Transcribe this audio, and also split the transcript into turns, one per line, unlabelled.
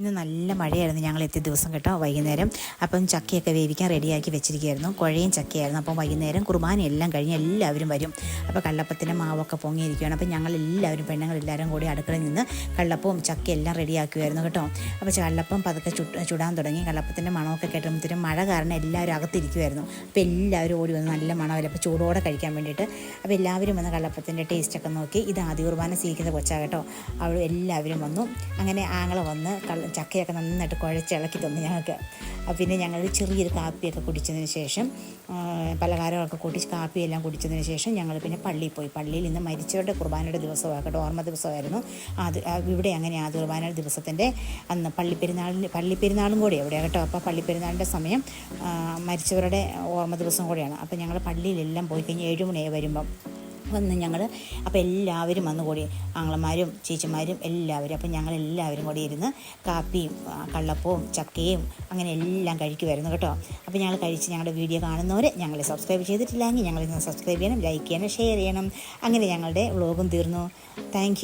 ഇന്ന് നല്ല മഴയായിരുന്നു ഞങ്ങൾ എത്തിയ ദിവസം കേട്ടോ. വൈകുന്നേരം അപ്പം ചക്കയൊക്കെ വേവിക്കാൻ റെഡിയാക്കി വെച്ചിരിക്കുകയായിരുന്നു. കുഴയും ചക്കയായിരുന്നു. അപ്പം വൈകുന്നേരം കുർബാന എല്ലാം കഴിഞ്ഞ് എല്ലാവരും വരും. അപ്പോൾ കള്ളപ്പത്തിൻ്റെ മാവൊക്കെ പൊങ്ങിയിരിക്കുകയാണ്. അപ്പം ഞങ്ങളെല്ലാവരും പെണ്ണുങ്ങളെല്ലാവരും കൂടി അടുക്കളയിൽ നിന്ന് കള്ളപ്പവും ചക്കയെല്ലാം റെഡിയാക്കുമായിരുന്നു കേട്ടോ. അപ്പോൾ കള്ളപ്പം പതുക്കെ ചുടാൻ തുടങ്ങി. കള്ളപ്പത്തിൻ്റെ മണമൊക്കെ കേട്ടുമ്പോഴത്തേനും മഴ കാരണം എല്ലാവരും അകത്തിരിക്കുമായിരുന്നു. അപ്പോൾ എല്ലാവരും ഓടി വന്ന് നല്ല മണമല്ല, അപ്പോൾ ചൂടോടെ കഴിക്കാൻ വേണ്ടിയിട്ട്. അപ്പോൾ എല്ലാവരും വന്ന് കള്ളപ്പത്തിൻ്റെ ടേസ്റ്റൊക്കെ നോക്കി. ഇത് ആദ്യ കുർബാന സ്വീകരിക്കുന്ന കൊച്ചാ കേട്ടോ. അവിടെ എല്ലാവരും വന്നു. അങ്ങനെ ആങ്ങളെ വന്ന് ചക്കയൊക്കെ നന്നായിട്ട് കുഴച്ചിളക്കി തന്നു ഞങ്ങൾക്ക്. പിന്നെ ഞങ്ങൾ ചെറിയൊരു കാപ്പിയൊക്കെ കുടിച്ചതിന് ശേഷം പലഹാരമൊക്കെ കൂട്ടി കാപ്പിയെല്ലാം കുടിച്ചതിന് ശേഷം ഞങ്ങൾ പിന്നെ പള്ളിയിൽ പോയി. പള്ളിയിൽ ഇന്ന് മരിച്ചവരുടെ കുർബാനയുടെ ദിവസമാകട്ടെ, ഓർമ്മ ദിവസമായിരുന്നു. അത് ഇവിടെ അങ്ങനെ ആ കുർബാനയുടെ ദിവസത്തിൻ്റെ അന്ന് പള്ളിപ്പെരുന്നാളും കൂടി എവിടെയാണ് കേട്ടോ. അപ്പോൾ പള്ളിപ്പെരുന്നാളിൻ്റെ സമയം മരിച്ചവരുടെ ഓർമ്മ ദിവസം കൂടിയാണ്. അപ്പോൾ ഞങ്ങൾ പള്ളിയിലെല്ലാം പോയി കഴിഞ്ഞ് 7 മണിയായി വരുമ്പം വന്ന് ഞങ്ങൾ അപ്പോൾ എല്ലാവരും വന്നു കൂടി, ആങ്ങളമാരും ചേച്ചിമാരും എല്ലാവരും. അപ്പം ഞങ്ങളെല്ലാവരും കൂടി ഇരുന്ന് കാപ്പിയും കള്ളപ്പവും ചക്കയും അങ്ങനെ എല്ലാം കഴിക്കുമായിരുന്നു കേട്ടോ. അപ്പോൾ ഞങ്ങൾ കഴിച്ച് ഞങ്ങളുടെ വീഡിയോ കാണുന്നവർ ഞങ്ങളെ സബ്സ്ക്രൈബ് ചെയ്തിട്ടില്ലെങ്കിൽ ഞങ്ങളിന്ന് സബ്സ്ക്രൈബ് ചെയ്യണം, ലൈക്ക് ചെയ്യണം, ഷെയർ ചെയ്യണം. അങ്ങനെ ഞങ്ങളുടെ വ്ളോഗും തീർന്നു. താങ്ക്